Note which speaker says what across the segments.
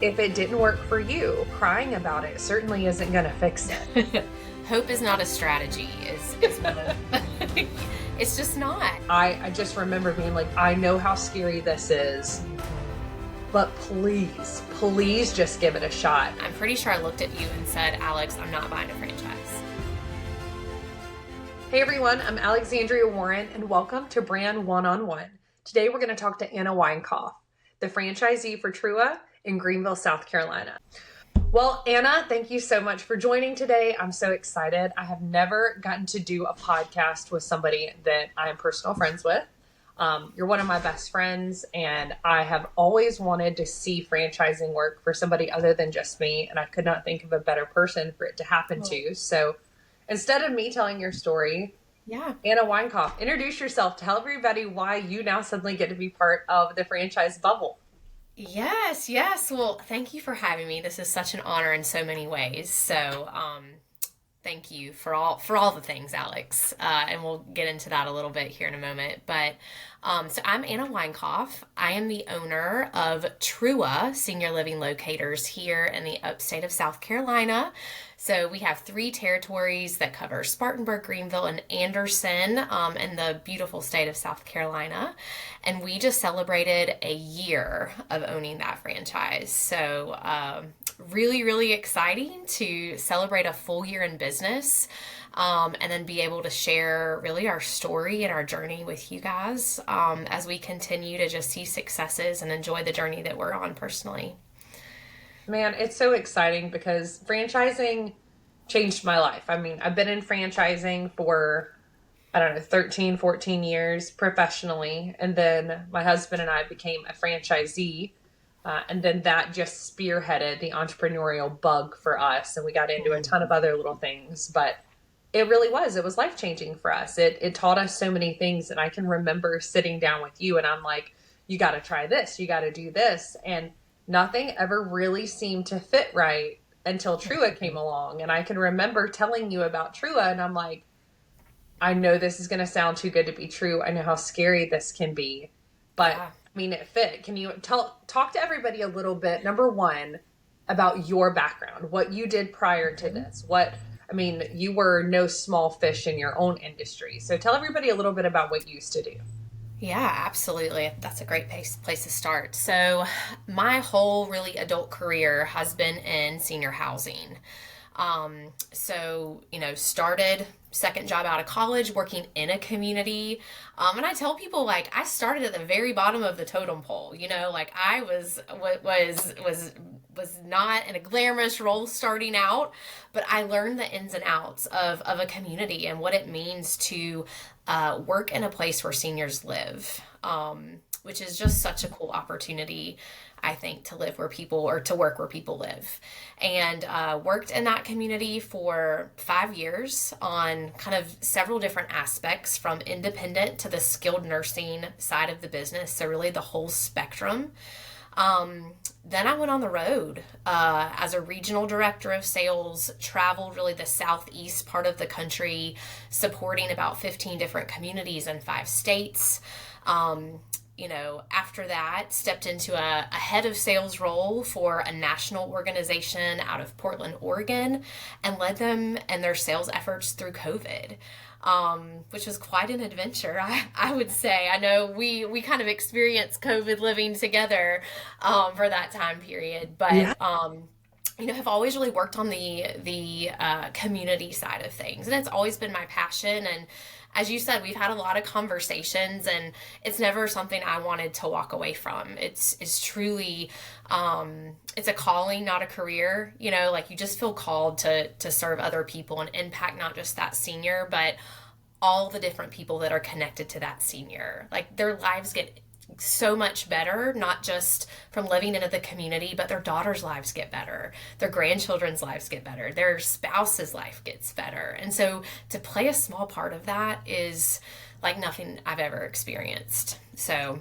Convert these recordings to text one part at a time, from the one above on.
Speaker 1: If it didn't work for you, crying about it certainly isn't going to fix it.
Speaker 2: Hope is not a strategy, is one of it's just not.
Speaker 1: I just remember being like, I know how scary this is, but please just give it a shot.
Speaker 2: I'm pretty sure I looked at you and said, Alex, I'm not buying a franchise.
Speaker 1: Hey everyone, I'm Alexandria Warren and welcome to BrandONE-On-One. Today we're going to talk to Anna Winecoff, the franchisee for TRUA in Greenville, South Carolina. Well, Anna, thank you so much for joining today. I'm so excited. I have never gotten to do a podcast with somebody that I am personal friends with. You're one of my best friends, and I have always wanted to see franchising work for somebody other than just me, and I could not think of a better person for it to happen to. So instead of me telling your story, Anna Winecoff, introduce yourself. Tell everybody why you now suddenly get to be part of the franchise bubble.
Speaker 2: Yes. Well, thank you for having me. This is such an honor in so many ways. So, thank you for all the things, Alex. And we'll get into that a little bit here in a moment. But so I'm Anna Winecoff. I am the owner of TRUA Senior Living Locators here in the upstate of South Carolina. So we have 3 territories that cover Spartanburg, Greenville, and Anderson in the beautiful state of South Carolina. And we just celebrated a year of owning that franchise. So really, really exciting to celebrate a full year in business and then be able to share really our story and our journey with you guys as we continue to just see successes and enjoy the journey that we're on personally.
Speaker 1: Man, it's so exciting because franchising changed my life. I mean, I've been in franchising for, 13, 14 years professionally. And then my husband and I became a franchisee. And then that just spearheaded the entrepreneurial bug for us. And we got into a ton of other little things, but it was life-changing for us. It taught us so many things. And I can remember sitting down with you and I'm like, you got to try this, you got to do this. And nothing ever really seemed to fit right until TRUA came along. And I can remember telling you about TRUA and I'm like, I know this is going to sound too good to be true. I know how scary this can be, but I mean, it fit. Can you talk to everybody a little bit, number one, about your background, what you did prior to this? You were no small fish in your own industry. So tell everybody a little bit about what you used to do.
Speaker 2: Yeah, absolutely. That's a great place to start. So my whole really adult career has been in senior housing. Started second job out of college working in a community. And I tell people, like, I started at the very bottom of the totem pole, I was not in a glamorous role starting out, but I learned the ins and outs of a community and what it means to work in a place where seniors live, which is just such a cool opportunity, I think, to live where people or to work where people live. And worked in that community for 5 years on kind of several different aspects, from independent to the skilled nursing side of the business. So really the whole spectrum. Then I went on the road as a regional director of sales, traveled really the southeast part of the country, supporting about 15 different communities in 5 states. After that, stepped into a head of sales role for a national organization out of Portland, Oregon, and led them and their sales efforts through COVID. Which was quite an adventure, I would say. I know we kind of experienced COVID living together for that time period, but have always really worked on the community side of things, and it's always been my passion. And as you said, we've had a lot of conversations, and it's never something I wanted to walk away from. It's truly, it's a calling, not a career. You just feel called to serve other people and impact not just that senior, but all the different people that are connected to that senior. Like, their lives get so much better, not just from living in the community, but their daughters' lives get better, their grandchildren's lives get better, their spouse's life gets better. And so to play a small part of that is like nothing I've ever experienced. So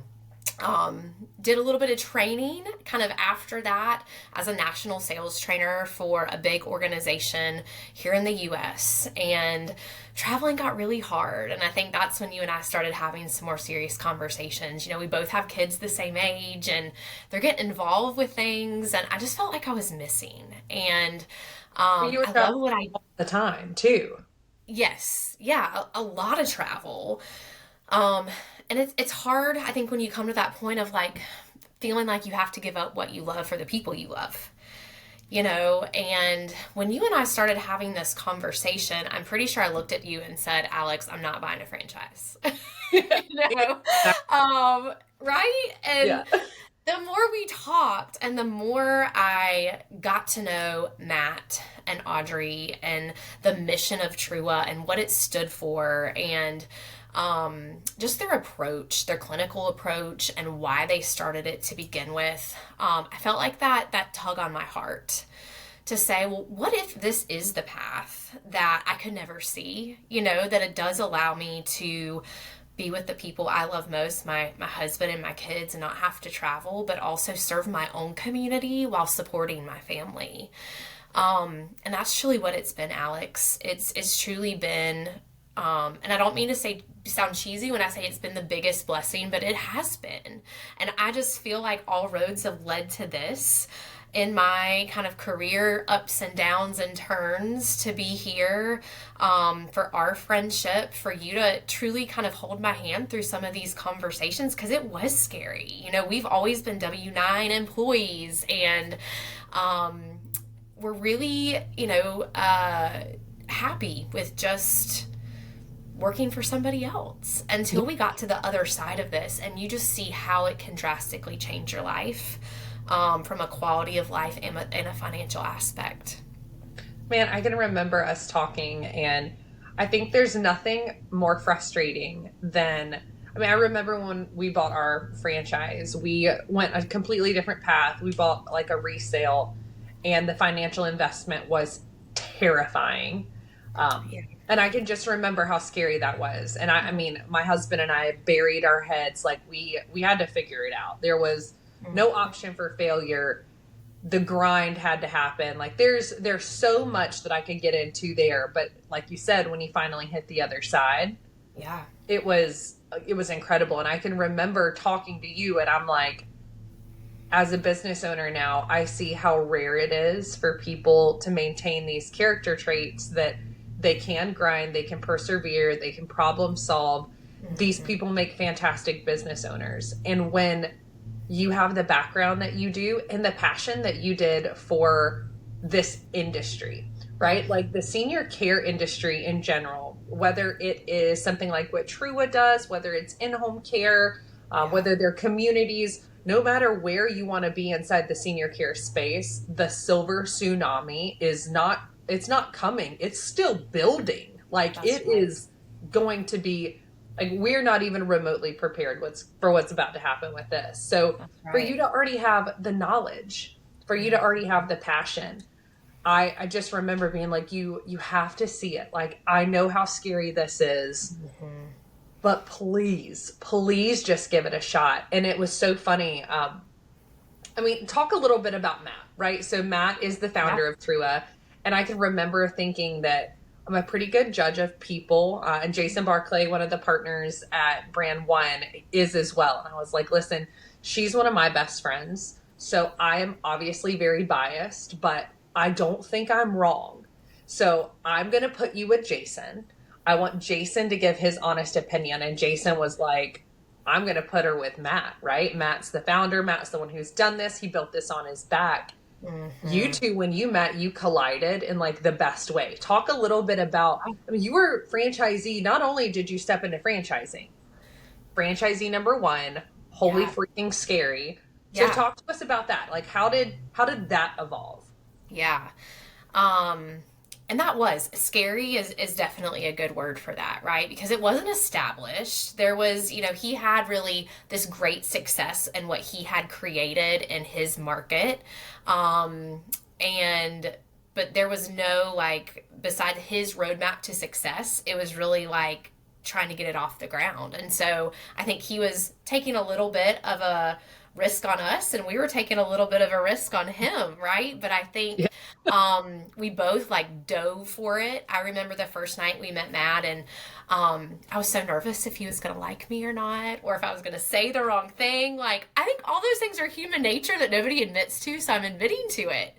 Speaker 2: Did a little bit of training kind of after that as a national sales trainer for a big organization here in the US. And traveling got really hard. And I think that's when you and I started having some more serious conversations. You know, we both have kids the same age and they're getting involved with things. And I just felt like I was missing. And
Speaker 1: But you were
Speaker 2: I
Speaker 1: traveling
Speaker 2: love what I,
Speaker 1: all the time too.
Speaker 2: yes, yeah, a lot of travel. Um, and it's hard, I think, when you come to that point of like feeling like you have to give up what you love for the people you love, you know? And when you and I started having this conversation, I'm pretty sure I looked at you and said, Alex, I'm not buying a franchise. you know? Right? And
Speaker 1: Yeah.
Speaker 2: the more we talked and the more I got to know Matt and Audrey and the mission of TRUA and what it stood for and just their approach, their clinical approach, and why they started it to begin with. I felt like that tug on my heart to say, well, what if this is the path that I could never see? You know, that it does allow me to be with the people I love most, my husband and my kids, and not have to travel, but also serve my own community while supporting my family. And that's truly what it's been, Alex. It's truly been, and I don't mean to sound cheesy when I say it's been the biggest blessing, but it has been. And I just feel like all roads have led to this in my kind of career ups and downs and turns to be here, for our friendship, for you to truly kind of hold my hand through some of these conversations because it was scary. You know, we've always been W-9 employees and we're really, happy with just working for somebody else until we got to the other side of this and you just see how it can drastically change your life, from a quality of life and a financial aspect.
Speaker 1: Man, I can remember us talking, and I think there's nothing more frustrating than, I remember when we bought our franchise, we went a completely different path. We bought like a resale, and the financial investment was terrifying.
Speaker 2: Yeah.
Speaker 1: And I can just remember how scary that was. And my husband and I buried our heads, like we had to figure it out. There was no option for failure. The grind had to happen. Like there's so much that I could get into there, but like you said, when you finally hit the other side,
Speaker 2: Yeah.
Speaker 1: it was incredible. And I can remember talking to you, and I'm like, as a business owner now, I see how rare it is for people to maintain these character traits that they can grind, they can persevere, they can problem solve. These people make fantastic business owners. And when you have the background that you do and the passion that you did for this industry, right? Like the senior care industry in general, whether it is something like what TRUA does, whether it's in-home care, whether they're communities, no matter where you want to be inside the senior care space, the silver tsunami it's not coming. It's still building. Like
Speaker 2: That's
Speaker 1: it
Speaker 2: right.
Speaker 1: is going to be, like we're not even remotely prepared for what's about to happen with this. So
Speaker 2: That's
Speaker 1: for you
Speaker 2: right.
Speaker 1: to already have the knowledge, for you to already have the passion, I just remember being like, you have to see it. Like, I know how scary this is, but please just give it a shot. And it was so funny. Talk a little bit about Matt, right? So Matt is the
Speaker 2: Yeah.
Speaker 1: founder of TRUA, and I can remember thinking that I'm a pretty good judge of people. And Jason Barclay, one of the partners at BrandONE, is as well. And I was like, listen, she's one of my best friends. So I am obviously very biased, but I don't think I'm wrong. So I'm going to put you with Jason. I want Jason to give his honest opinion. And Jason was like, I'm going to put her with Matt, right? Matt's the founder. Matt's the one who's done this. He built this on his back. You two, when you met, you collided in like the best way. Talk a little bit about, you were franchisee. Not only did you step into franchising, franchisee number one, holy
Speaker 2: Yeah.
Speaker 1: freaking scary. So
Speaker 2: Yeah.
Speaker 1: talk to us about that. Like how did that evolve?
Speaker 2: Yeah. Um, and that was scary is definitely a good word for that, right? Because it wasn't established. There was, he had really this great success in what he had created in his market. And but there was no, like, beside his roadmap to success, it was really like trying to get it off the ground. And so I think he was taking a little bit of a risk on us, and we were taking a little bit of a risk on him, right? But I
Speaker 1: Yeah.
Speaker 2: think we both like dove for it. I remember the first night we met Matt, and I was so nervous if he was going to like me or not, or if I was going to say the wrong thing. Like, I think all those things are human nature that nobody admits to, so I'm admitting to it.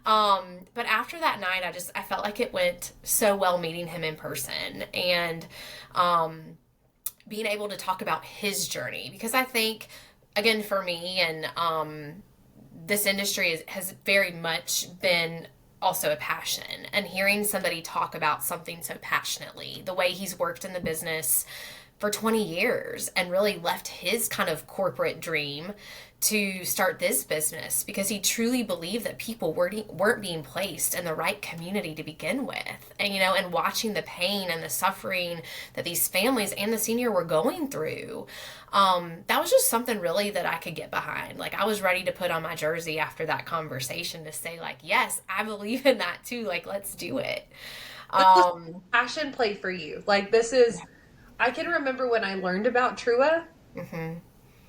Speaker 2: But after that night, I felt like it went so well meeting him in person, and being able to talk about his journey, because I think, again, for me, and this industry has very much been also a passion, and hearing somebody talk about something so passionately, the way he's worked in the business for 20 years and really left his kind of corporate dream to start this business because he truly believed that people weren't being placed in the right community to begin with. And, and watching the pain and the suffering that these families and the senior were going through, that was just something really that I could get behind. Like, I was ready to put on my jersey after that conversation to say, like, yes, I believe in that too. Like, let's do it.
Speaker 1: Passion play for you. Like, this is, I can remember when I learned about TRUA,
Speaker 2: Mm-hmm.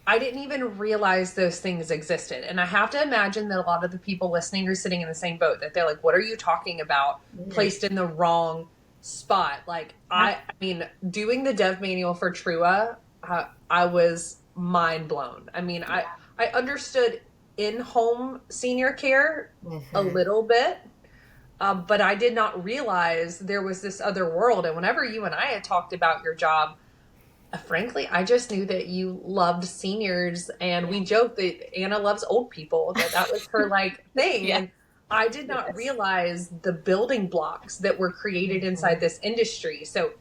Speaker 1: I didn't even realize those things existed. And I have to imagine that a lot of the people listening are sitting in the same boat, that they're like, what are you talking about? Placed in the wrong spot. Like, I mean, doing the dev manual for TRUA, I was mind blown. I mean, I understood in-home senior care a little bit, but I did not realize there was this other world. And whenever you and I had talked about your job, frankly, I just knew that you loved seniors, and we joked that Anna loves old people, that was her like thing.
Speaker 2: Yeah.
Speaker 1: And I did not realize the building blocks that were created inside this industry. So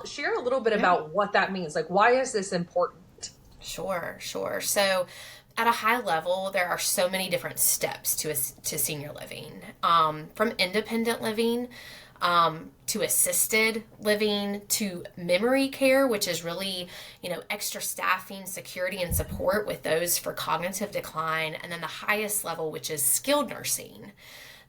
Speaker 1: share a little bit about what that means. Like, why is this important?
Speaker 2: Sure. So at a high level, there are so many different steps to senior living, from independent living, to assisted living, to memory care, which is really, extra staffing, security, and support with those for cognitive decline, and then the highest level, which is skilled nursing.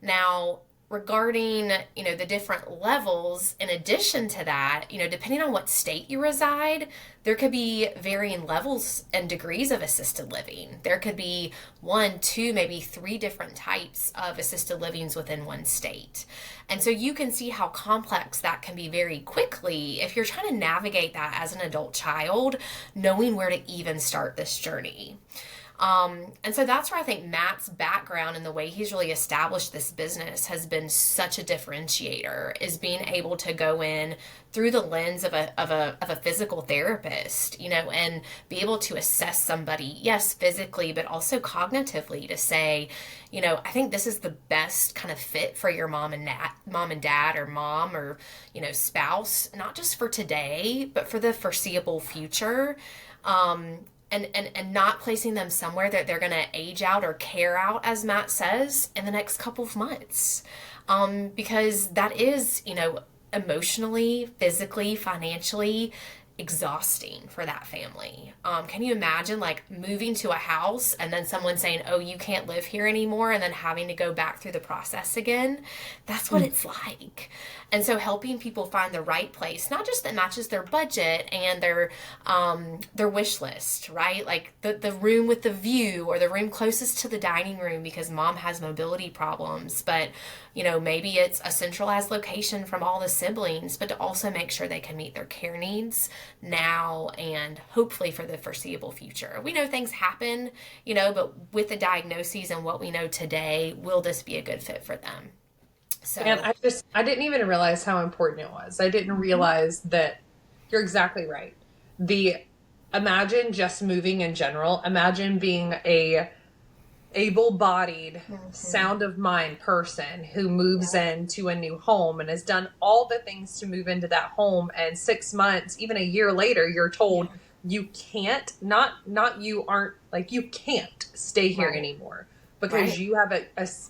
Speaker 2: Now, regarding, the different levels, in addition to that, depending on what state you reside, there could be varying levels and degrees of assisted living. There could be 1, 2, maybe 3 different types of assisted livings within one state. And so you can see how complex that can be very quickly if you're trying to navigate that as an adult child, knowing where to even start this journey. And so that's where I think Matt's background and the way he's really established this business has been such a differentiator, is being able to go in through the lens of a physical therapist, and be able to assess somebody, yes, physically, but also cognitively, to say, I think this is the best kind of fit for your mom and dad, or mom, or, spouse, not just for today, but for the foreseeable future. And not placing them somewhere that they're going to age out or care out, as Matt says, in the next couple of months. Because that is, emotionally, physically, financially exhausting for that family. Can you imagine, like, moving to a house and then someone saying, oh, you can't live here anymore, and then having to go back through the process again? That's what it's like. And so helping people find the right place, not just that matches their budget and their wish list, right? Like the room with the view, or the room closest to the dining room because mom has mobility problems, but maybe it's a centralized location from all the siblings, but to also make sure they can meet their care needs now and hopefully for the foreseeable future. We know things happen, but with the diagnoses and what we know today, will this be a good fit for them? So,
Speaker 1: And I didn't even realize how important it was. I didn't realize that you're exactly right. Imagine just moving in general. Imagine being a able-bodied, sound of mind person who moves into a new home and has done all the things to move into that home, and 6 months, even a year later, you're told you can't, you can't stay here anymore, because you have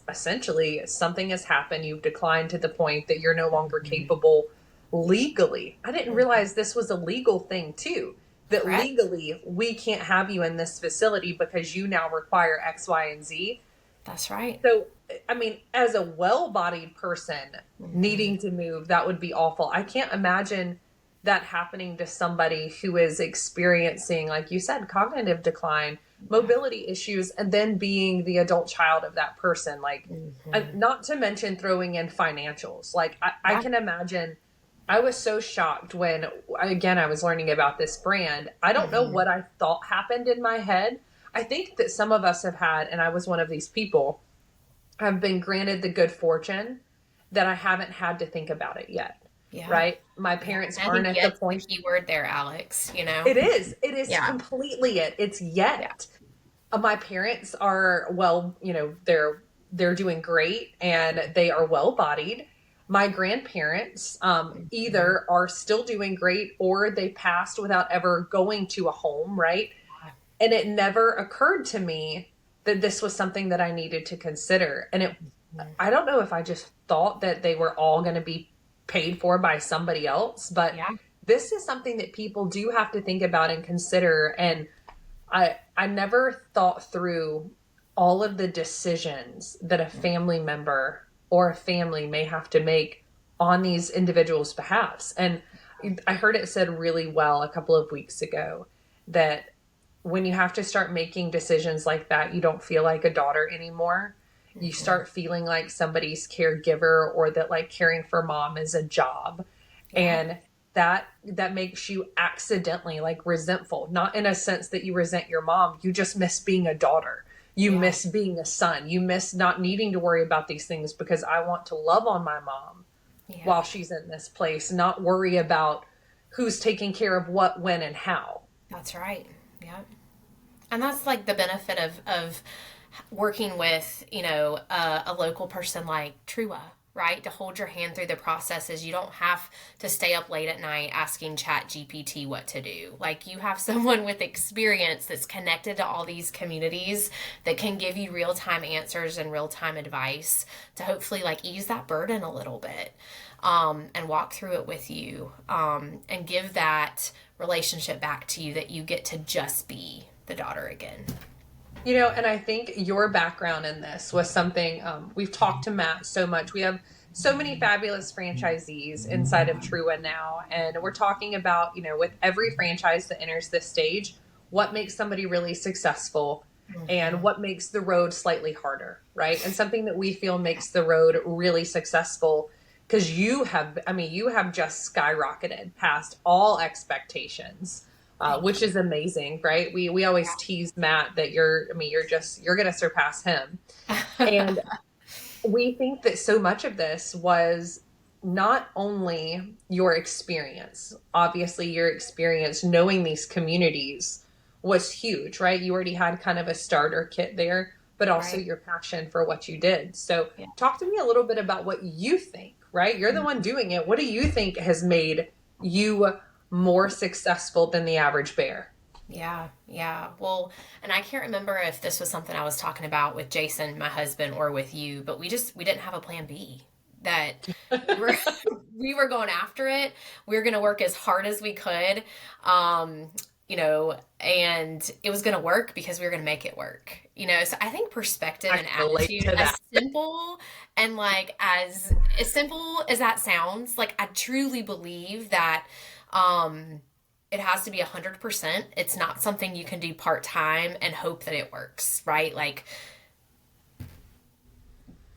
Speaker 1: essentially something has happened. You've declined to the point that you're no longer capable legally. I didn't realize this was a legal thing too. That legally we can't have you in this facility because you now require X, Y, and Z.
Speaker 2: That's right.
Speaker 1: So, I mean, as a well-bodied person needing to move, that would be awful. I can't imagine that happening to somebody who is experiencing, like you said, cognitive decline, mobility issues, and then being the adult child of that person. Like,
Speaker 2: Mm-hmm.
Speaker 1: not to mention throwing in financials. Like, I
Speaker 2: Yeah.
Speaker 1: can imagine. I was so shocked when, again, I was learning about this brand. I don't know
Speaker 2: Mm-hmm.
Speaker 1: what I thought happened in my head. I think that some of us have had, and I was one of these people, have been granted the good fortune that I haven't had to think about it yet,
Speaker 2: Yeah.
Speaker 1: right? My
Speaker 2: Yeah.
Speaker 1: parents
Speaker 2: And I
Speaker 1: aren't
Speaker 2: think
Speaker 1: at the
Speaker 2: yet's the
Speaker 1: point.
Speaker 2: key word there, Alex, you know?
Speaker 1: It is
Speaker 2: Yeah.
Speaker 1: completely it. It's
Speaker 2: Yeah.
Speaker 1: yet. My parents are, well, they're doing great and they are well bodied. My grandparents
Speaker 2: Mm-hmm.
Speaker 1: either are still doing great or they passed without ever going to a home, right? And it never occurred to me that this was something that I needed to consider. And I don't know if I just thought that they were all going to be paid for by somebody else, but
Speaker 2: Yeah.
Speaker 1: this is something that people do have to think about and consider. And I never thought through all of the decisions that a family member or a family may have to make on these individuals' behalfs. And I heard it said really well a couple of weeks ago that when you have to start making decisions like that, you don't feel like a daughter anymore. You
Speaker 2: Mm-hmm.
Speaker 1: start feeling like somebody's caregiver, or that like caring for mom is a job.
Speaker 2: Yeah.
Speaker 1: And that makes you accidentally like resentful, not in a sense that you resent your mom. You just miss being a daughter. You
Speaker 2: Yeah.
Speaker 1: miss being a son. You miss not needing to worry about these things because I want to love on my mom
Speaker 2: Yeah.
Speaker 1: while she's in this place, not worry about who's taking care of what, when, and how.
Speaker 2: That's right. Yeah. And that's like the benefit of working with, a local person like TRUA, right? To hold your hand through the processes. You don't have to stay up late at night asking Chat GPT what to do. Like, you have someone with experience that's connected to all these communities that can give you real-time answers and real-time advice to hopefully like ease that burden a little bit, and walk through it with you, and give that relationship back to you that you get to just be the daughter again.
Speaker 1: And I think your background in this was something we've talked to Matt so much. We have so many fabulous franchisees inside of Trua now, and we're talking about, with every franchise that enters this stage, what makes somebody really successful and
Speaker 2: Mm-hmm.
Speaker 1: what makes the road slightly harder, right? And something that we feel makes the road really successful because you have just skyrocketed past all expectations,
Speaker 2: Thank
Speaker 1: which
Speaker 2: you.
Speaker 1: is amazing, right? We always tease Matt that you're going to surpass him. And we think that so much of this was not only your experience. Obviously, your experience knowing these communities was huge, right? You already had kind of a starter kit there, but also
Speaker 2: Right.
Speaker 1: your passion for what you did. So,
Speaker 2: Yeah.
Speaker 1: talk to me a little bit about what you think, right? You're the one doing it. What do you think has made you more successful than the average bear?
Speaker 2: Yeah, yeah. Well, and I can't remember if this was something I was talking about with Jason, my husband, or with you, but we didn't have a plan B. That we were we were going after it. We were going to work as hard as we could. And it was going to work because we were going to make it work. So I think perspective
Speaker 1: I
Speaker 2: and
Speaker 1: can relate
Speaker 2: attitude,
Speaker 1: to
Speaker 2: as
Speaker 1: that.
Speaker 2: simple and like as simple as that sounds, like I truly believe that um it has to be 100%. It's not something you can do part-time and hope that it works, right? Like,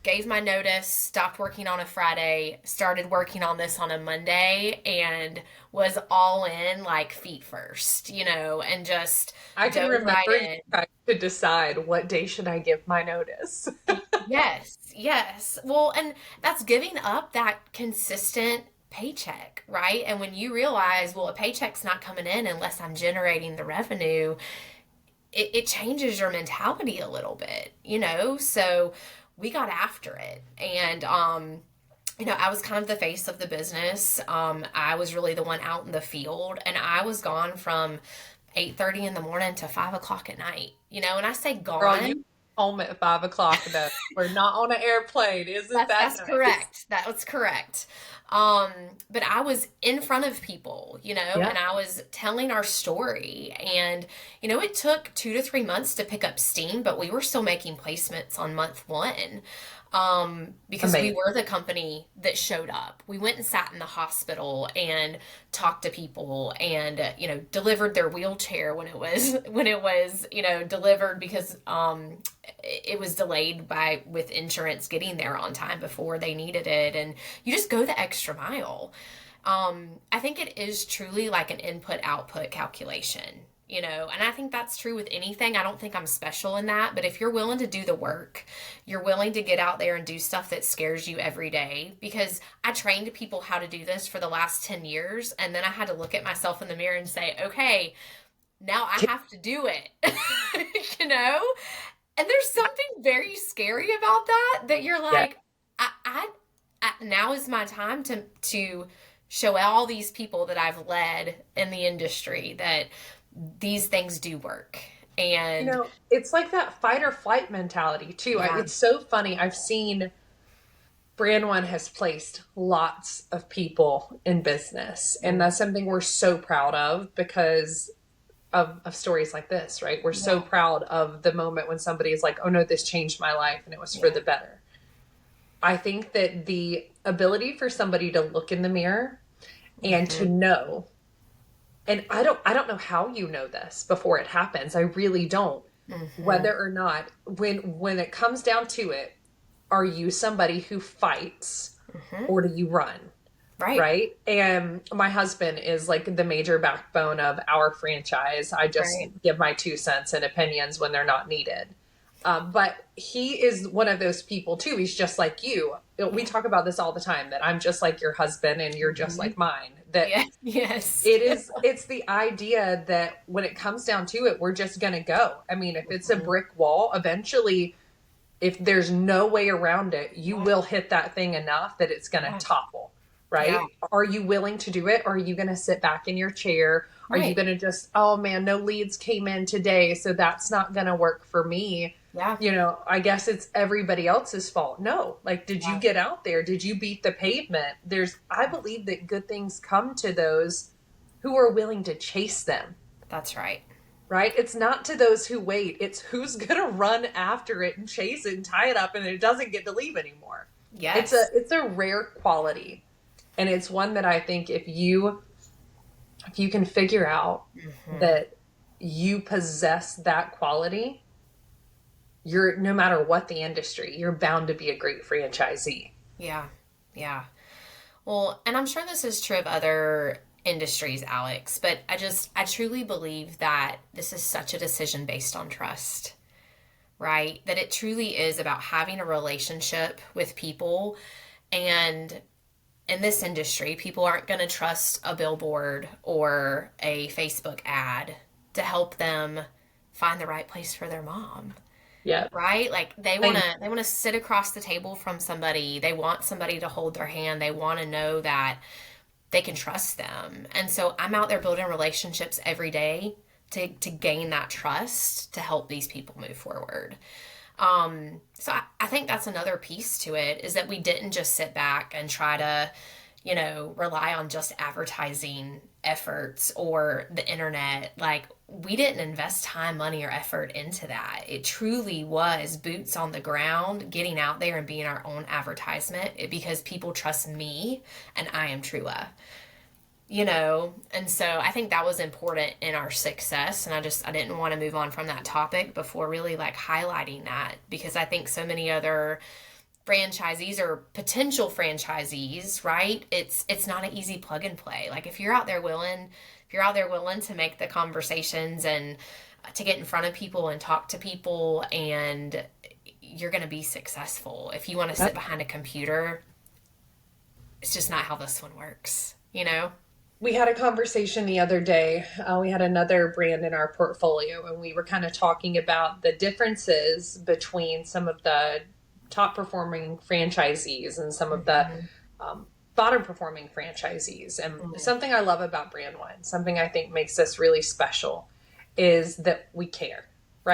Speaker 2: gave my notice, stopped working on a Friday, started working on this on a Monday, and was all in, like, feet first, and just
Speaker 1: I can
Speaker 2: dove right
Speaker 1: remember you
Speaker 2: in.
Speaker 1: trying to decide what day should I give my notice.
Speaker 2: Yes, yes. Well, and that's giving up that consistent paycheck, right? And when you realize, well, a paycheck's not coming in unless I'm generating the revenue, it changes your mentality a little bit, So we got after it. And, I was kind of the face of the business. I was really the one out in the field, and I was gone from 8:30 in the morning to 5 o'clock at night. And I say
Speaker 1: Girl, you
Speaker 2: gone.
Speaker 1: home at 5 o'clock though. We're not on an airplane. Isn't that
Speaker 2: That's
Speaker 1: nice?
Speaker 2: correct. That was correct. Um, but I was in front of people,
Speaker 1: Yeah.
Speaker 2: and I was telling our story. And, it took 2 to 3 months to pick up steam, but we were still making placements on month one. Because we
Speaker 1: Amazing.
Speaker 2: were the company that showed up. We went and sat in the hospital and talked to people and, delivered their wheelchair when it was, delivered because, it was delayed with insurance getting there on time before they needed it. And you just go the extra mile. I think it is truly like an input output calculation, and I think that's true with anything. I don't think I'm special in that, but if you're willing to do the work, you're willing to get out there and do stuff that scares you every day. Because I trained people how to do this for the last 10 years, and then I had to look at myself in the mirror and say, okay, now I have to do it, you know? And there's something very scary about that you're
Speaker 1: Yeah.
Speaker 2: like, now is my time to show all these people that I've led in the industry that these things do work. And
Speaker 1: It's like that fight or flight mentality too.
Speaker 2: yeah,
Speaker 1: It's so funny. I've seen Brand One has placed lots of people in business, and that's something we're so proud of because of stories like this, right? We're so
Speaker 2: yeah,
Speaker 1: proud of the moment when somebody is like, oh no, this changed my life and it was for
Speaker 2: yeah,
Speaker 1: the better. I think that the ability for somebody to look in the mirror and to
Speaker 2: hmm,
Speaker 1: know, and I don't know how you know this before it happens. I really don't.
Speaker 2: hmm,
Speaker 1: Whether or not when it comes down to it, are you somebody who fights
Speaker 2: hmm,
Speaker 1: or do you run?
Speaker 2: right,
Speaker 1: Right? And my husband is like the major backbone of our franchise. I just
Speaker 2: right,
Speaker 1: give my 2 cents and opinions when they're not needed. But he is one of those people too. He's just like you. We
Speaker 2: yeah,
Speaker 1: talk about this all the time that I'm just like your husband and you're just
Speaker 2: hmm,
Speaker 1: like mine. That
Speaker 2: yeah, yes,
Speaker 1: it's the idea that when it comes down to it, we're just going to go. I mean, if it's a
Speaker 2: hmm,
Speaker 1: brick wall, eventually, if there's no way around it, you will hit that thing enough that it's going to
Speaker 2: yeah,
Speaker 1: topple,
Speaker 2: yeah,
Speaker 1: right? Are you willing to do it? Or are you going to sit back in your chair? Are you
Speaker 2: right,
Speaker 1: going to just, oh man, no leads came in today, so that's not going to work for me?
Speaker 2: yeah,
Speaker 1: I guess it's everybody else's fault. No, like, did you
Speaker 2: yeah,
Speaker 1: get out there? Did you beat the pavement? I believe that good things come to those who are willing to chase them,
Speaker 2: that's right.
Speaker 1: right? It's not to those who wait. It's who's going to run after it and chase it and tie it up and it doesn't get to leave anymore.
Speaker 2: Yes,
Speaker 1: It's a rare quality. And it's one that I think if you can figure out
Speaker 2: hmm,
Speaker 1: that you possess that quality, you're no matter what the industry, you're bound to be a great franchisee.
Speaker 2: yeah, yeah. Well, and I'm sure this is true of other industries, Alex, but I truly believe that this is such a decision based on trust, right? That it truly is about having a relationship with people. And in this industry, people aren't going to trust a billboard or a Facebook ad to help them find the right place for their mom,
Speaker 1: Yeah.
Speaker 2: right? Like
Speaker 1: And
Speaker 2: they want to sit across the table from somebody. They want somebody to hold their hand. They want to know that they can trust them. And so I'm out there building relationships every day to gain that trust to help these people move forward. So I think that's another piece to it is that we didn't just sit back and try to, rely on just advertising efforts or the internet. Like, we didn't invest time, money, or effort into that. It truly was boots on the ground, getting out there and being our own advertisement because people trust me and I am TRUA. And so I think that was important in our success. And I didn't want to move on from that topic before really like highlighting that because I think so many other franchisees or potential franchisees, right? It's not an easy plug and play. Like if you're out there willing to make the conversations and to get in front of people and talk to people, and you're going to be successful. If you want to sit
Speaker 1: that,
Speaker 2: behind a computer, it's just not how this one works.
Speaker 1: we had a conversation the other day. We had another brand in our portfolio, and we were kind of talking about the differences between some of the top performing franchisees and some of the
Speaker 2: Mm-hmm.
Speaker 1: bottom performing franchisees. And
Speaker 2: Mm-hmm.
Speaker 1: something I love about Brand One, something I think makes us really special, is that we care,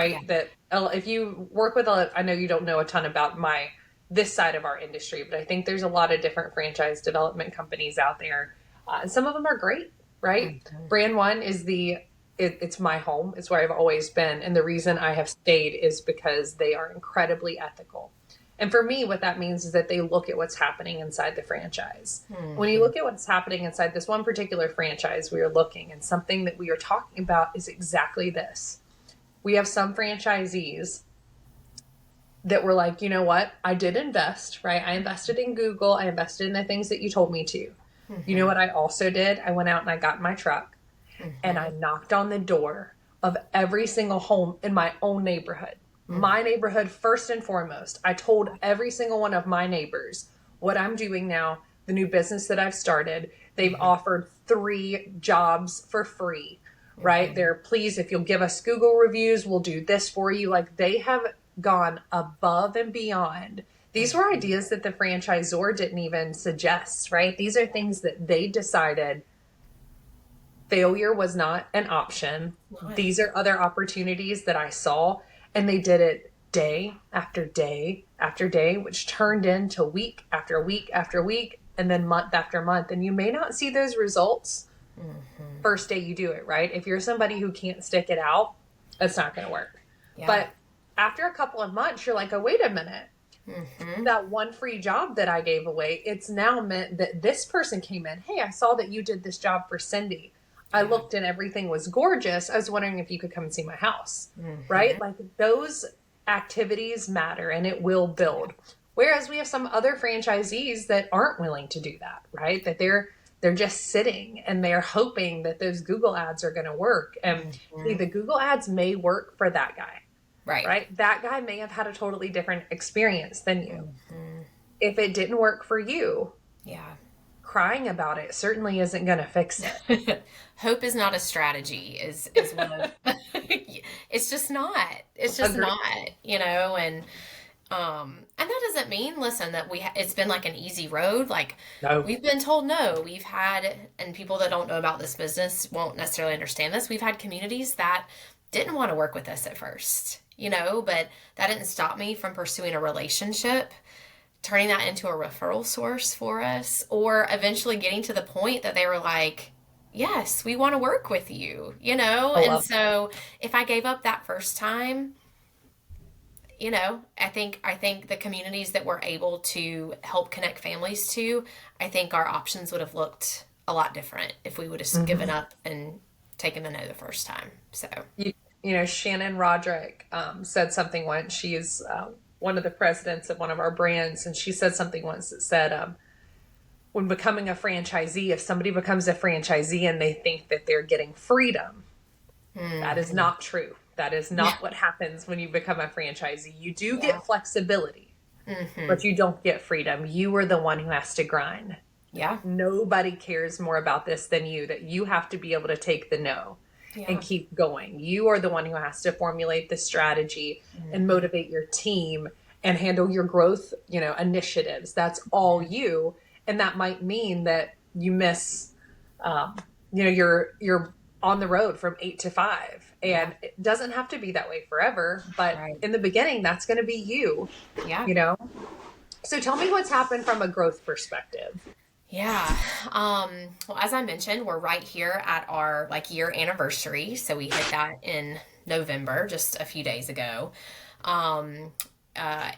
Speaker 2: Yeah.
Speaker 1: right? That if you work with I know you don't know a ton about my this side of our industry, but I think there's a lot of different franchise development companies out there. And some of them are great, right? BrandONE is it's my home. It's where I've always been. And the reason I have stayed is because they are incredibly ethical. And for me, what that means is that they look at what's happening inside the franchise. When you look at what's happening inside this one particular franchise, we are looking, and something that we are talking about is exactly this. We have some franchisees that were like, you know what? I did invest, right? I invested in Google. I invested in the things that you told me to. You know what I also did? I went out and I got in my truck and I knocked on the door of every single home in my own neighborhood. My neighborhood first and foremost. I told every single one of my neighbors what I'm doing now, the new business that I've started. They've offered 3 jobs for free, right? They're, please, if you'll give us Google reviews, we'll do this for you. Like, they have gone above and beyond. These were ideas that the franchisor didn't even suggest, right? These are things that they decided failure was not an option. These are other opportunities that I saw, and they did it day after day after day, which turned into week after week after week, and then month after month. And you may not see those results first day you do it, right? If you're somebody who can't stick it out, it's not going to work. But after a couple of months, you're like, oh, wait a minute. That one free job that I gave away, it's now meant that this person came in. Hey, I saw that you did this job for Cindy. I looked and everything was gorgeous. I was wondering if you could come and see my house, right? Like, those activities matter and it will build. Whereas we have some other franchisees that aren't willing to do that, right? That they're just sitting and they're hoping that those Google ads are going to work. And see, the Google ads may work for that guy. Right. That guy may have had a totally different experience than you. If it didn't work for you, crying about it certainly isn't going to fix it.
Speaker 2: Hope is not a strategy is one of, it's just not, you know, and that doesn't mean, listen, that it's been like an easy road. Like,
Speaker 1: No.
Speaker 2: we've been told no. We've had, and people that don't know about this business won't necessarily understand this. We've had communities that didn't want to work with us at first, you know, but that didn't stop me from pursuing a relationship, turning that into a referral source for us, or eventually getting to the point that they were like, yes, we want to work with you, you know? And so if I gave up that first time, you know, I think the communities that we're able to help connect families to, I think our options would have looked a lot different if we would have given up and taken the no the first time. So,
Speaker 1: you know, Shannon Roderick said something once. She is one of the presidents of one of our brands, and she said something once that said, when becoming a franchisee, if somebody becomes a franchisee and they think that they're getting freedom, that is not true. That is not what happens when you become a franchisee. You do get flexibility, but you don't get freedom. You are the one who has to grind. Nobody cares more about this than you, that you have to be able to take the no and keep going. You are the one who has to formulate the strategy and motivate your team and handle your growth, you know, initiatives. That's all you. And that might mean that you miss, you know, you're on the road from 8 to 5, and it doesn't have to be that way forever. But in the beginning, that's going to be you, you know? So tell me what's happened from a growth perspective.
Speaker 2: Well, as I mentioned, we're right here at our year anniversary. So we hit that in November, just a few days ago. In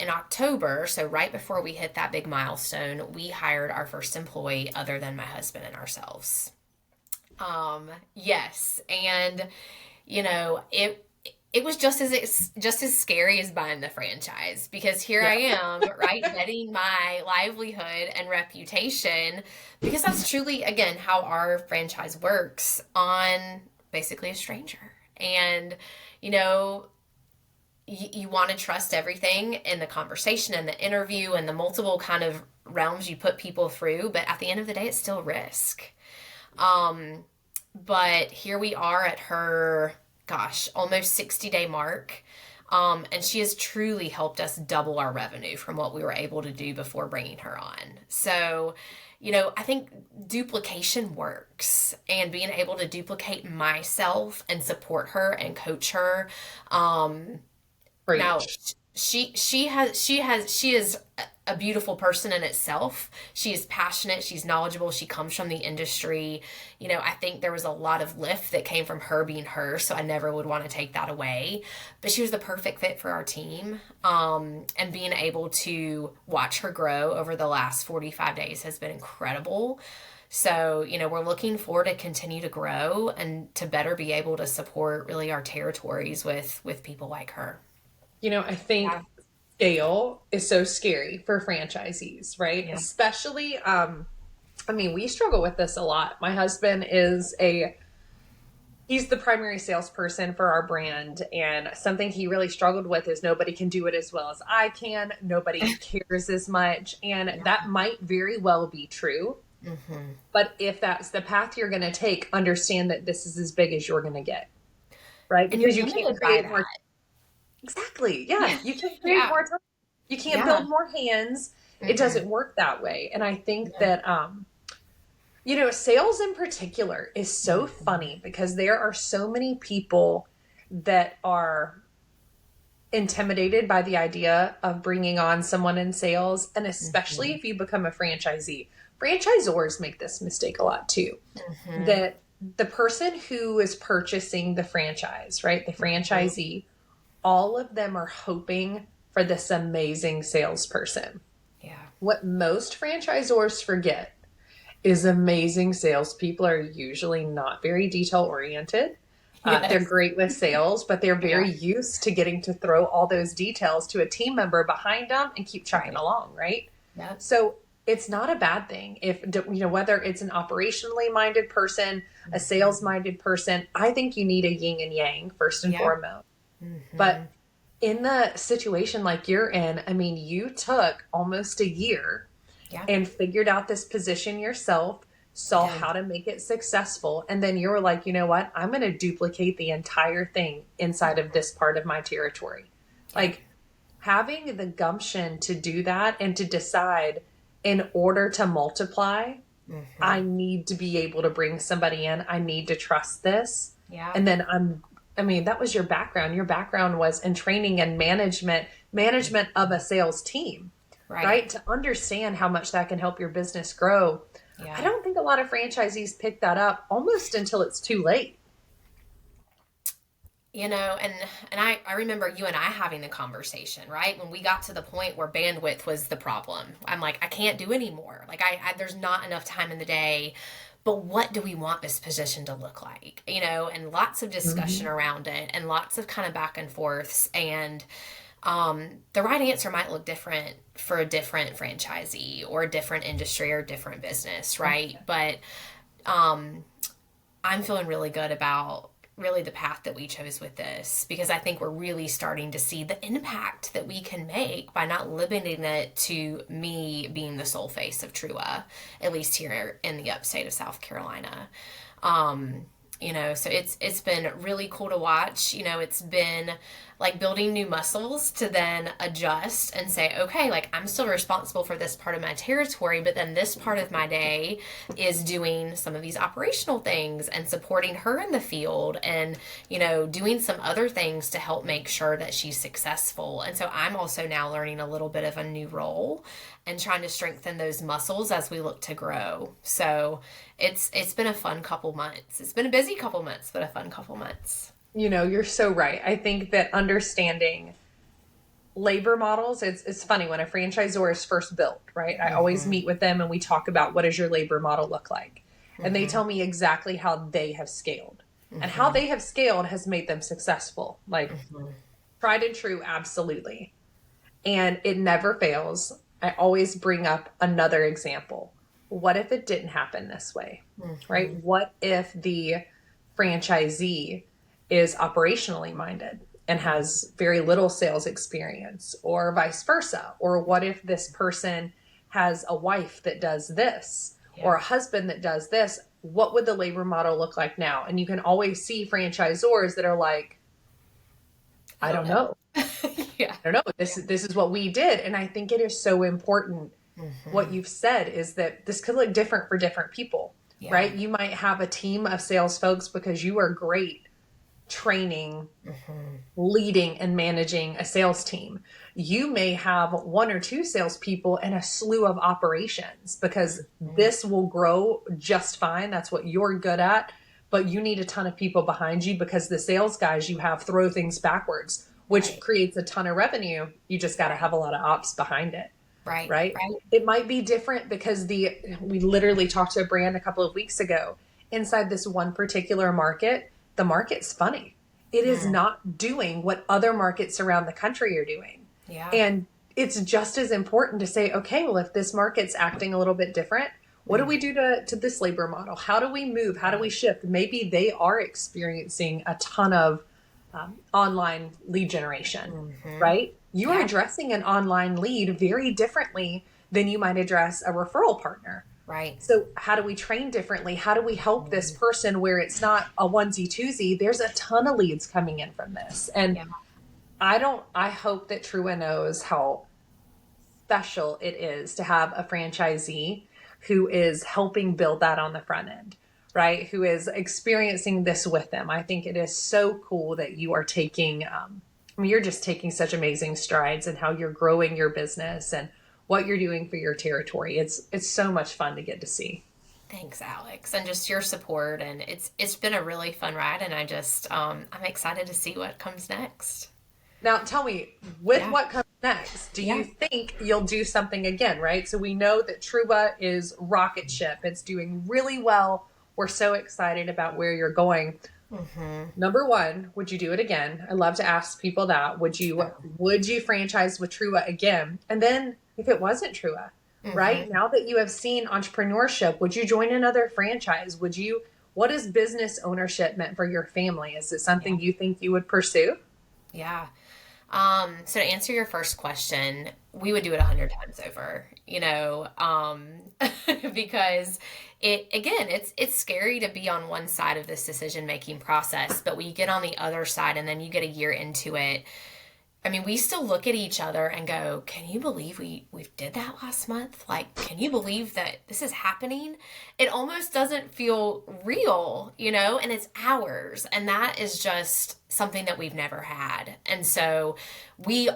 Speaker 2: October, so right before we hit that big milestone, we hired our first employee other than my husband and ourselves. Yes. And, you know, it was just as scary as buying the franchise, because here I am, right, betting my livelihood and reputation, because that's truly, again, how our franchise works, on basically a stranger. And, you know, you want to trust everything in the conversation and the interview and the multiple kind of realms you put people through, but at the end of the day, it's still risk. But here we are at her, almost 60-day mark. And she has truly helped us double our revenue from what we were able to do before bringing her on. So, you know, I think duplication works, and being able to duplicate myself and support her and coach her. Now she is a beautiful person in itself. She is passionate. She's knowledgeable. She comes from the industry. You know, I think there was a lot of lift that came from her being her, so I never would want to take that away. But she was the perfect fit for our team. And being able to watch her grow over the last 45 days has been incredible. So, you know, we're looking forward to continue to grow and to better be able to support really our territories with people like her.
Speaker 1: You know, I think
Speaker 2: Yeah.
Speaker 1: scale is so scary for franchisees, right?
Speaker 2: Yeah.
Speaker 1: Especially, I mean, we struggle with this a lot. My husband he's the primary salesperson for our brand. And something he really struggled with is nobody can do it as well as I can. Nobody cares as much. And that might very well be true.
Speaker 2: Mm-hmm.
Speaker 1: But if that's the path you're going to take, understand that this is as big as you're going to get, right?
Speaker 2: And you're
Speaker 1: Because you can't
Speaker 2: limited by
Speaker 1: create more.
Speaker 2: that.
Speaker 1: Exactly. Yeah. You can't create
Speaker 2: Yeah.
Speaker 1: more time. You can't
Speaker 2: Yeah.
Speaker 1: build more hands. It
Speaker 2: Mm-mm.
Speaker 1: doesn't work that way. And I think
Speaker 2: Yeah.
Speaker 1: that, you know, sales in particular is so
Speaker 2: Mm-hmm.
Speaker 1: funny because there are so many people that are intimidated by the idea of bringing on someone in sales. And especially
Speaker 2: Mm-hmm.
Speaker 1: if you become a franchisee, franchisors make this mistake a lot too.
Speaker 2: Mm-hmm.
Speaker 1: That the person who is purchasing the franchise, right? The
Speaker 2: Mm-hmm.
Speaker 1: franchisee, all of them are hoping for this amazing salesperson.
Speaker 2: Yeah.
Speaker 1: What most franchisors forget is amazing salespeople are usually not very detail oriented. They're
Speaker 2: Yes.
Speaker 1: great with sales, but they're
Speaker 2: Yeah.
Speaker 1: very used to getting to throw all those details to a team member behind them and keep chugging
Speaker 2: Right.
Speaker 1: along, right?
Speaker 2: Yep.
Speaker 1: So it's not a bad thing if, you know, whether it's an operationally minded person, a sales
Speaker 2: Mm-hmm.
Speaker 1: minded person. I think you need a yin and yang first and
Speaker 2: Yeah.
Speaker 1: foremost.
Speaker 2: Mm-hmm.
Speaker 1: But in the situation like you're in, I mean, you took almost a year
Speaker 2: Yeah.
Speaker 1: and figured out this position yourself, saw
Speaker 2: Yeah.
Speaker 1: how to make it successful. And then you were like, you know what? I'm going to duplicate the entire thing inside of this part of my territory.
Speaker 2: Yeah.
Speaker 1: Like having the gumption to do that and to decide in order to multiply,
Speaker 2: Mm-hmm.
Speaker 1: I need to be able to bring somebody in. I need to trust this.
Speaker 2: Yeah.
Speaker 1: And then I mean, that was your background. Your background was in training and management of a sales team,
Speaker 2: Right.
Speaker 1: right? To understand how much that can help your business grow. I
Speaker 2: Yeah.
Speaker 1: don't think a lot of franchisees pick that up almost until it's too late.
Speaker 2: You know, and I remember you and I having the conversation, right? When we got to the point where bandwidth was the problem. I'm like, I can't do anymore. Like there's not enough time in the day. But what do we want this position to look like? You know, and lots of discussion
Speaker 1: Mhm.
Speaker 2: around it and lots of kind of back and forths. And the right answer might look different for a different franchisee or a different industry or different business, right? But um, I'm feeling really good about really the path that we chose with this because I think we're really starting to see the impact that we can make by not limiting it to me being the sole face of TRUA, at least here in the upstate of South Carolina. Um, you know, so it's been really cool to watch. You know, it's been like building new muscles to then adjust and say, okay, like I'm still responsible for this part of my territory, but then this part of my day is doing some of these operational things and supporting her in the field and, you know, doing some other things to help make sure that she's successful. And so I'm also now learning a little bit of a new role and trying to strengthen those muscles as we look to grow. So it's been a fun couple months. It's been a busy couple months, but a fun couple months.
Speaker 1: You know, you're so right. I think that understanding labor models, it's funny when a franchisor is first built, right? I always
Speaker 2: Mm-hmm.
Speaker 1: meet with them and we talk about what does your labor model look like? And they
Speaker 2: Mm-hmm.
Speaker 1: tell me exactly how they have scaled. And how
Speaker 2: Mm-hmm.
Speaker 1: they have scaled has made them successful. Like
Speaker 2: Mm-hmm.
Speaker 1: tried and true, absolutely. And it never fails. I always bring up another example. What if it didn't happen this way, right?
Speaker 2: Mm-hmm.
Speaker 1: What if the franchisee is operationally minded and has very little sales experience, or vice versa? Or what if this person has a wife that does this, or
Speaker 2: Yeah.
Speaker 1: a husband that does this? What would the labor model look like now? And you can always see franchisors that are like,
Speaker 2: I
Speaker 1: I
Speaker 2: don't
Speaker 1: don't
Speaker 2: know.
Speaker 1: know.
Speaker 2: Yeah.
Speaker 1: I don't know. This is what we did. And I think it is so important. What
Speaker 2: Mm-hmm.
Speaker 1: you've said is that this could look different for different people,
Speaker 2: Yeah.
Speaker 1: right? You might have a team of sales folks because you are great training, leading, and managing a sales team. You may have one or two salespeople and a slew of operations, because this will grow just fine. That's what you're good at. But you need a ton of people behind you, because the sales guys you have throw things backwards, which creates a ton of revenue. You just got to have a lot of ops behind it. Right. It might be different because we literally talked to a brand a couple of weeks ago. Inside this one particular market, the market's funny. It is not doing what other markets around the country are doing.
Speaker 2: Yeah.
Speaker 1: And it's just as important to say, okay, well, if this market's acting a little bit different, what do we do to this labor model? How do we move? How do we shift? Maybe they are experiencing a ton of online lead generation, right? You are addressing an online lead very differently than you might address a referral partner.
Speaker 2: Right.
Speaker 1: So how do we train differently? How do we help this person where it's not a onesie twosie? There's a ton of leads coming in from this. And I hope that TRUA knows how special it is to have a franchisee who is helping build that on the front end, right? Who is experiencing this with them. I think it is so cool that you are taking, you're just taking such amazing strides in how you're growing your business and what you're doing for your territory. It's so much fun to get to see.
Speaker 2: Thanks, Alex, and just your support. And it's been a really fun ride, and I'm excited to see what comes next.
Speaker 1: Now, tell me, with what comes next, do you think you'll do something again, right? So we know that TRUA is rocket ship. It's doing really well. We're so excited about where you're going. Number one, would you do it again? I love to ask people that. Would you franchise with TRUA again? And then if it wasn't TRUA, right? Now that you have seen entrepreneurship, would you join another franchise? What is business ownership meant for your family? Is it something you think you would pursue?
Speaker 2: Yeah. So to answer your first question, we would do it 100 times over, because it's scary to be on one side of this decision-making process, but when you get on the other side and then you get a year into it, I mean, we still look at each other and go, can you believe we did that last month? Like, can you believe that this is happening? It almost doesn't feel real, and it's ours. And that is just something that we've never had. And so we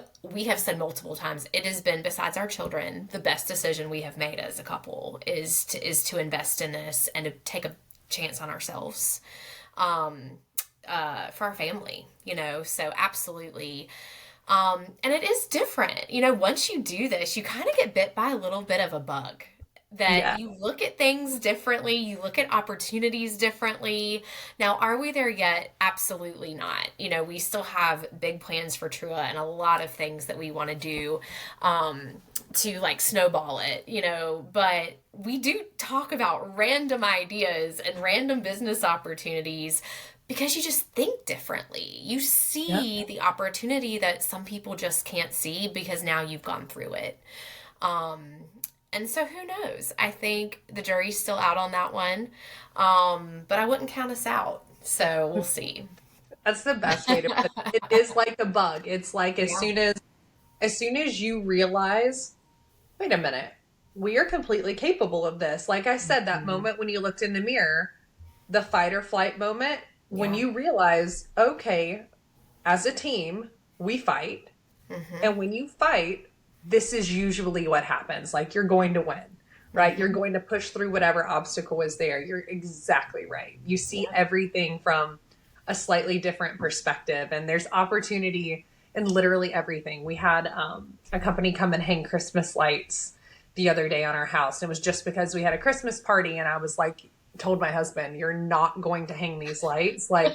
Speaker 2: have said multiple times, it has been, besides our children, the best decision we have made as a couple is to invest in this and to take a chance on ourselves, for our family, so absolutely. And it is different. Once you do this, you kind of get bit by a little bit of a bug that you look at things differently. You look at opportunities differently. Now, are we there yet? Absolutely not. We still have big plans for TRUA and a lot of things that we want to do, to like snowball it, but we do talk about random ideas and random business opportunities, because you just think differently. You see the opportunity that some people just can't see because now you've gone through it. And so who knows? I think the jury's still out on that one. But I wouldn't count us out. So we'll see.
Speaker 1: That's the best way to put it. It is like a bug. It's like as soon as you realize, wait a minute, we are completely capable of this. Like I said, that moment when you looked in the mirror, the fight or flight moment, when you realize, okay, as a team, we fight. And when you fight, this is usually what happens. Like, you're going to win, right? You're going to push through whatever obstacle is there. You're exactly right. You see everything from a slightly different perspective, and there's opportunity in literally everything. We had a company come and hang Christmas lights the other day on our house. And it was just because we had a Christmas party, and I was like, told my husband, you're not going to hang these lights. Like,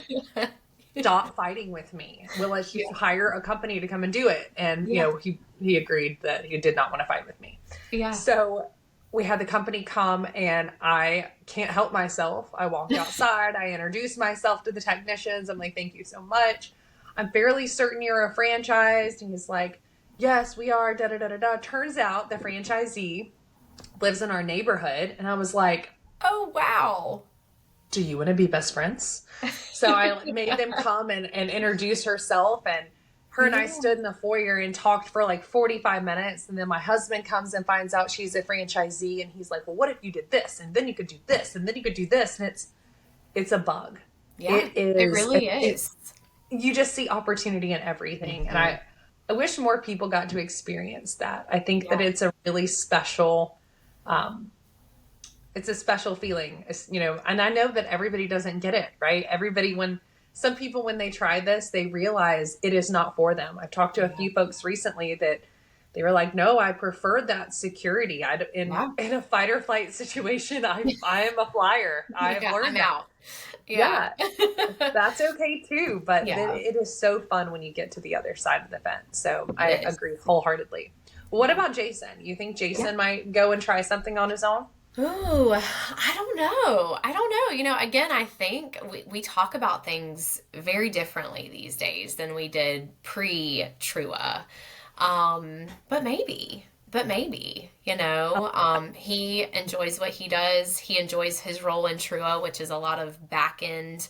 Speaker 1: stop fighting with me. We'll let you hire a company to come and do it. And, he agreed that he did not want to fight with me. Yeah. So we had the company come, and I can't help myself. I walked outside. I introduced myself to the technicians. I'm like, thank you so much. I'm fairly certain you're a franchise. And he's like, yes, we are. Da, da, da, da, da. Turns out the franchisee lives in our neighborhood. And I was like,
Speaker 2: oh, wow.
Speaker 1: Do you want to be best friends? So I made them come and introduce herself, and her and I stood in the foyer and talked for like 45 minutes. And then my husband comes and finds out she's a franchisee, and he's like, well, what if you did this? And then you could do this, and then you could do this. And it's a bug.
Speaker 2: Yeah, it really is.
Speaker 1: you just see opportunity in everything. And
Speaker 2: Mm-hmm.
Speaker 1: I wish more people got to experience that. I think that
Speaker 2: Yeah.
Speaker 1: it's a really special, um, it's a special feeling, and I know that everybody doesn't get it, right? Everybody, when some people, when they try this, they realize it is not for them. I've talked to a
Speaker 2: Yeah.
Speaker 1: few folks recently that they were like, no, I prefer that security.
Speaker 2: Yeah.
Speaker 1: In a fight or flight situation, I am a flyer. I've
Speaker 2: Yeah. I'm
Speaker 1: learned that.
Speaker 2: out. Yeah.
Speaker 1: Yeah, that's okay too. But
Speaker 2: Yeah.
Speaker 1: it is so fun when you get to the other side of the fence. So
Speaker 2: It
Speaker 1: I
Speaker 2: is.
Speaker 1: agree wholeheartedly. What
Speaker 2: Yeah.
Speaker 1: about Jason? You think
Speaker 2: Yeah.
Speaker 1: Jason might go and try something on his own?
Speaker 2: Ooh, I don't know. I don't know. Again, I think we talk about things very differently these days than we did pre-Trua. But maybe. But maybe, he enjoys what he does. He enjoys his role in Trua, which is a lot of back end.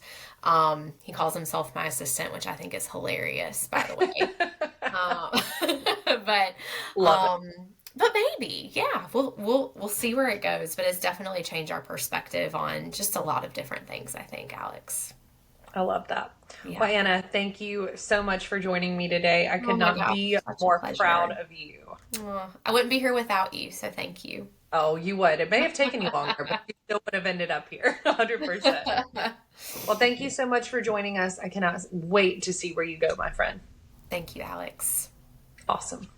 Speaker 2: He calls himself my assistant, which I think is hilarious, by the way. Um, but
Speaker 1: Love it.
Speaker 2: um, but maybe, yeah, we'll see where it goes. But it's definitely changed our perspective on just a lot of different things, I think, Alex.
Speaker 1: I love that.
Speaker 2: Yeah.
Speaker 1: Well, Anna, thank you so much for joining me today. I
Speaker 2: Oh
Speaker 1: could
Speaker 2: my
Speaker 1: not
Speaker 2: gosh,
Speaker 1: be
Speaker 2: such a
Speaker 1: more proud
Speaker 2: pleasure.
Speaker 1: of you.
Speaker 2: I wouldn't be here without you, so thank you.
Speaker 1: Oh, you would. It may have taken you longer, but you still would have ended up here 100%. Well, thank you so much for joining us. I cannot wait to see where you go, my friend.
Speaker 2: Thank you, Alex.
Speaker 1: Awesome.